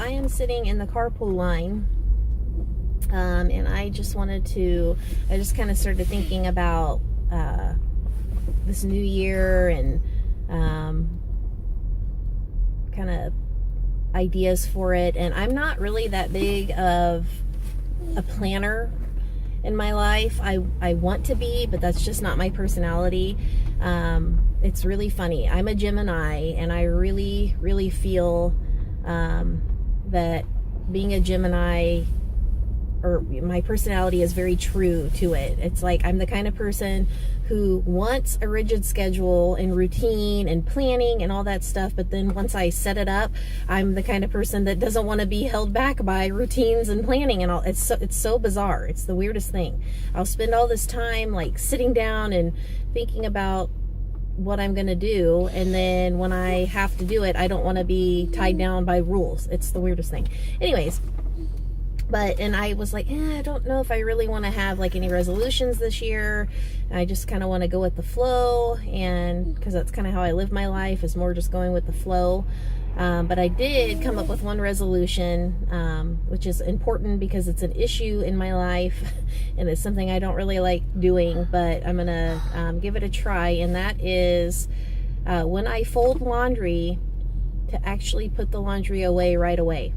I am sitting in the carpool line, and I just kind of started thinking about this new year and kind of ideas for it. And I'm not really that big of a planner in my life. I want to be, but that's just not my personality. It's really funny. I'm a Gemini, and I really, really feel that being a Gemini, or my personality, is very true to it. It's like I'm the kind of person who wants a rigid schedule and routine and planning and all that stuff, but then once I set it up, I'm the kind of person that doesn't want to be held back by routines and planning and all. It's so bizarre. It's the weirdest thing. I'll spend all this time like sitting down and thinking about what I'm gonna do, and then when I have to do it, I don't want to be tied down by rules. It's the weirdest thing. Anyways, and I was like, I don't know if I really want to have like any resolutions this year. I just kind of want to go with the flow, and because that's kind of how I live my life, is more just going with the flow. But I did come up with one resolution, which is important because it's an issue in my life and it's something I don't really like doing, but I'm gonna give it a try. And that is when I fold laundry, to actually put the laundry away right away.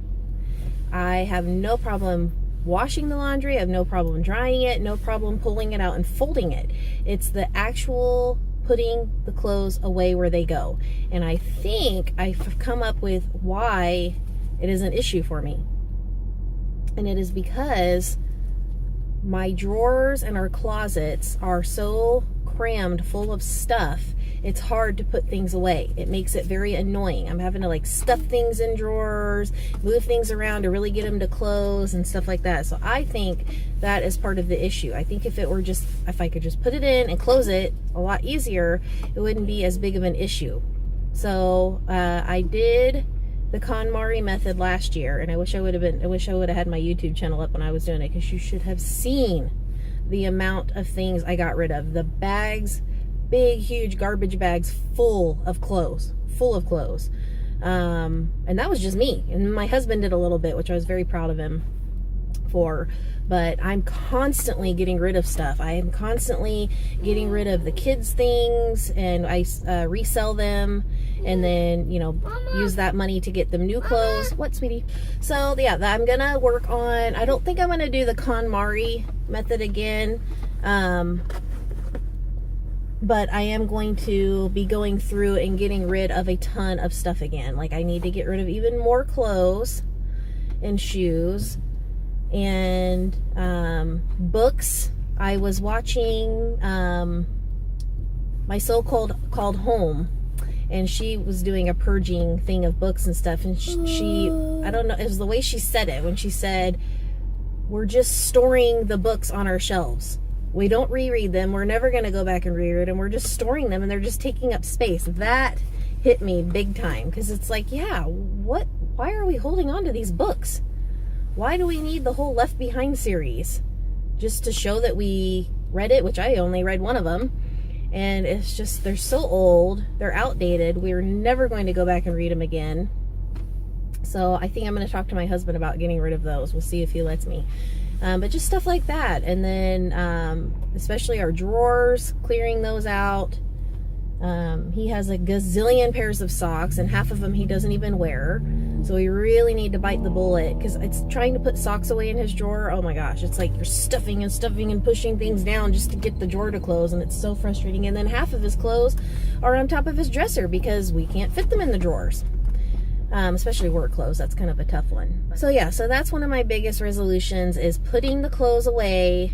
I have no problem washing the laundry. I have no problem drying it, no problem pulling it out and folding it. It's the actual putting the clothes away where they go. And I think I've come up with why it is an issue for me. And it is because my drawers and our closets are so crammed full of stuff, it's hard to put things away. It makes it very annoying. I'm having to like stuff things in drawers, move things around to really get them to close and stuff like that. So I think that is part of the issue. I think if I could just put it in and close it a lot easier, it wouldn't be as big of an issue. So I did the KonMari method last year, and I wish I would have had my YouTube channel up when I was doing it, because you should have seen the amount of things I got rid of. The bags, big, huge garbage bags full of clothes. And that was just me. And my husband did a little bit, which I was very proud of him for. But I'm constantly getting rid of stuff. I am constantly getting rid of the kids' things, and I resell them, and then, use that money to get them new clothes. What, sweetie? So yeah, I'm gonna work on, I don't think I'm gonna do the KonMari method again. But I am going to be going through and getting rid of a ton of stuff again. Like, I need to get rid of even more clothes and shoes and books. I was watching my so-called home, and she was doing a purging thing of books and stuff, and she I don't know, it was the way she said it, when she said, we're just storing the books on our shelves. We don't reread them. We're never going to go back and reread them. We're just storing them, and they're just taking up space. That hit me big time, because it's like, yeah, why are we holding on to these books? Why do we need the whole Left Behind series? Just to show that we read it, which I only read one of them. And it's just, they're so old. They're outdated. We're never going to go back and read them again. So I think I'm going to talk to my husband about getting rid of those. We'll see if he lets me. But just stuff like that. And then especially our drawers, clearing those out. He has a gazillion pairs of socks, and half of them he doesn't even wear. So we really need to bite the bullet, because it's trying to put socks away in his drawer. Oh my gosh, it's like you're stuffing and pushing things down just to get the drawer to close, and it's so frustrating. And then half of his clothes are on top of his dresser because we can't fit them in the drawers. Especially work clothes. That's kind of a tough one. So yeah, so that's one of my biggest resolutions, is putting the clothes away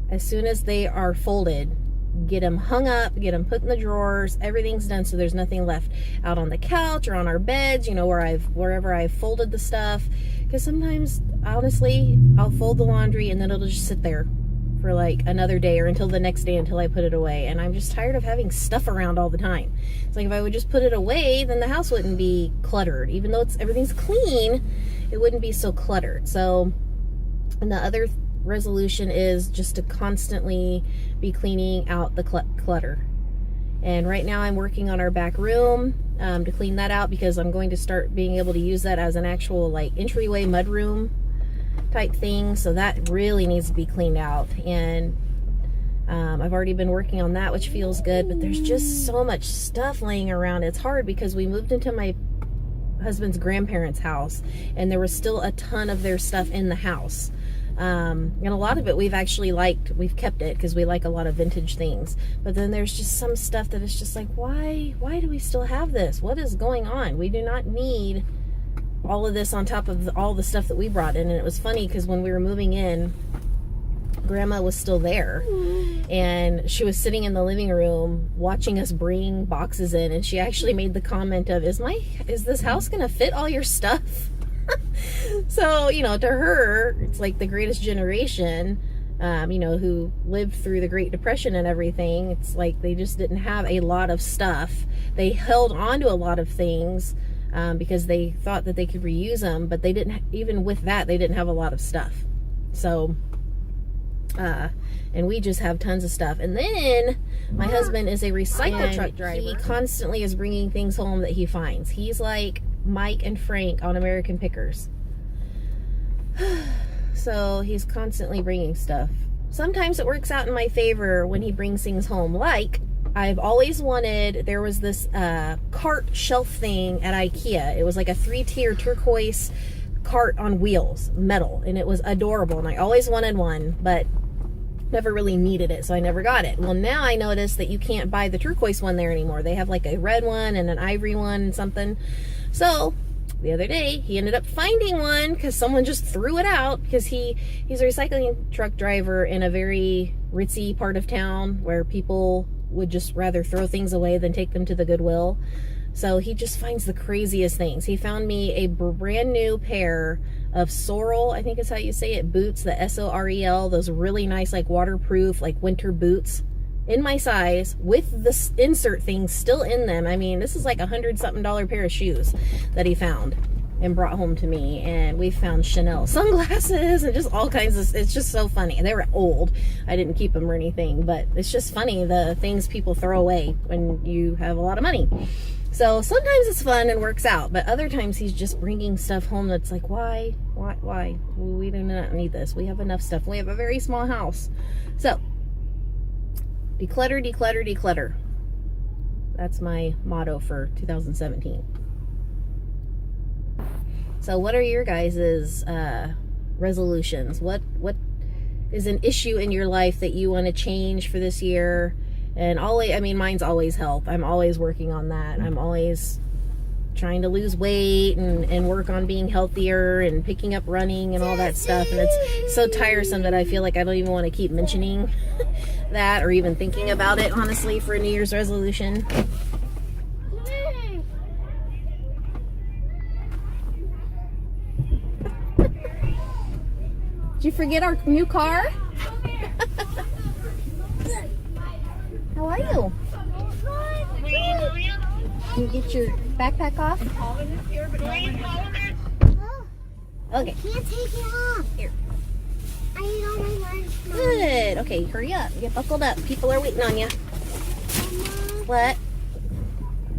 as soon as they are folded. Get them hung up, get them put in the drawers, everything's done, so there's nothing left out on the couch or on our beds, wherever I've folded the stuff. Because sometimes, honestly, I'll fold the laundry and then it'll just sit there for like another day, or until the next day, until I put it away. And I'm just tired of having stuff around all the time. It's like, if I would just put it away, then the house wouldn't be cluttered. Even though everything's clean, it wouldn't be so cluttered. So, and the other resolution is just to constantly be cleaning out the clutter. And right now I'm working on our back room. to clean that out, because I'm going to start being able to use that as an actual like entryway mudroom type thing. So that really needs to be cleaned out. And I've already been working on that, which feels good, but there's just so much stuff laying around. It's hard because we moved into my husband's grandparents' house, and there was still a ton of their stuff in the house. And a lot of it we've actually we've kept it because we like a lot of vintage things. But then there's just some stuff that is just like, why do we still have this? What is going on? We do not need all of this on top of all the stuff that we brought in. And it was funny because when we were moving in, Grandma was still there, and she was sitting in the living room watching us bring boxes in, and she actually made the comment of, is this house gonna fit all your stuff? So, you know, to her, it's like the greatest generation, you know, who lived through the Great Depression and everything. It's like they just didn't have a lot of stuff. They held on to a lot of things because they thought that they could reuse them, but they didn't, even with that, they didn't have a lot of stuff. So and we just have tons of stuff. And then my husband is a recycle truck driver. He constantly is bringing things home that he finds. He's like Mike and Frank on American Pickers. So he's constantly bringing stuff. Sometimes it works out in my favor when he brings things home. Like, I've always wanted, there was this cart shelf thing at IKEA. It was like a 3-tier turquoise cart on wheels, metal, and it was adorable, and I always wanted one, but never really needed it, so I never got it. Well, now I noticed that you can't buy the turquoise one there anymore. They have like a red one and an ivory one and something. So the other day he ended up finding one because someone just threw it out, because he's a recycling truck driver in a very ritzy part of town where people would just rather throw things away than take them to the Goodwill. So he just finds the craziest things. He found me a brand new pair of Sorel, I think is how you say it, boots, the Sorel, those really nice, like waterproof, like winter boots in my size, with the insert things still in them. I mean, this is like $100-something pair of shoes that he found and brought home to me. And we found Chanel sunglasses and just all kinds of, it's just so funny. They were old. I didn't keep them or anything, but it's just funny, the things people throw away when you have a lot of money. So sometimes it's fun and works out, but other times he's just bringing stuff home that's like, why? We do not need this. We have enough stuff. We have a very small house. So, declutter, declutter, declutter. That's my motto for 2017. So what are your guys' resolutions? What is an issue in your life that you want to change for this year? And always, I mean, mine's always health. I'm always working on that. I'm always trying to lose weight and work on being healthier and picking up running and all that stuff. And it's so tiresome that I feel like I don't even want to keep mentioning that or even thinking about it, honestly, for a New Year's resolution. Did you forget our new car? How are you? Can you get your backpack off? Okay. I can't take it off. Here. I need all my lunch. Good. Okay, hurry up. Get buckled up. People are waiting on you. What?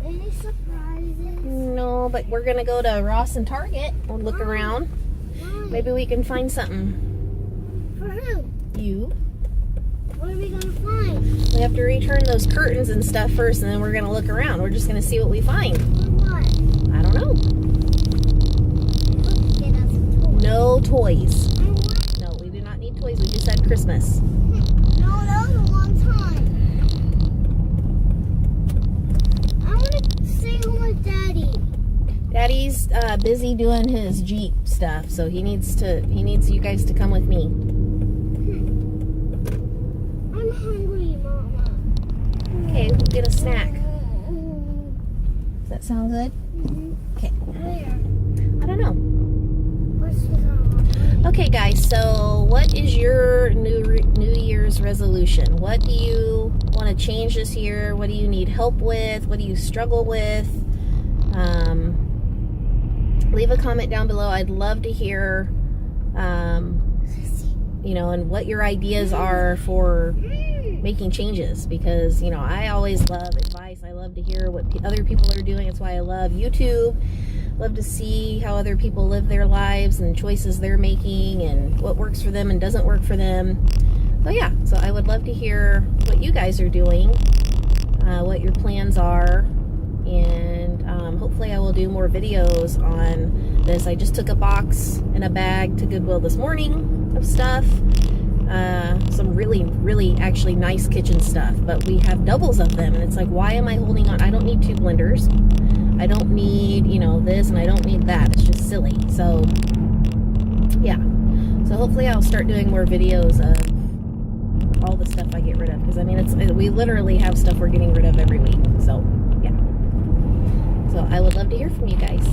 Any surprises? No, but we're going to go to Ross and Target. We'll look around. Maybe we can find something. For who? You. What are we going to find? We have to return those curtains and stuff first, and then we're going to look around. We're just going to see what we find. For what? I don't know. Get us toys. No toys. And what? No, we do not need toys. We just had Christmas. No, that was a long time. I want to stay home with Daddy. Daddy's busy doing his Jeep stuff, so he needs you guys to come with me. I'm hungry, Mama. Okay, we'll get a snack. Does that sound good? Okay. Where? I don't know. What's the Okay, guys, so what is your New Year's resolution? What do you want to change this year? What do you need help with? What do you struggle with? Leave a comment down below. I'd love to hear, you know, and what your ideas are for making changes, because, you know, I always love advice. I love love to hear what other people are doing. It's why I love YouTube. Love to see how other people live their lives and choices they're making and what works for them and doesn't work for them. So yeah, so I would love to hear what you guys are doing, what your plans are, and hopefully I will do more videos on this. I just took a box and a bag to Goodwill this morning of stuff. Some really actually nice kitchen stuff, but we have doubles of them, and it's like, why am I holding on? I don't need 2 blenders. I don't need, you know, this, and I don't need that. It's just silly. So yeah, so hopefully I'll start doing more videos of all the stuff I get rid of, because I mean, we literally have stuff we're getting rid of every week. So yeah, so I would love to hear from you guys.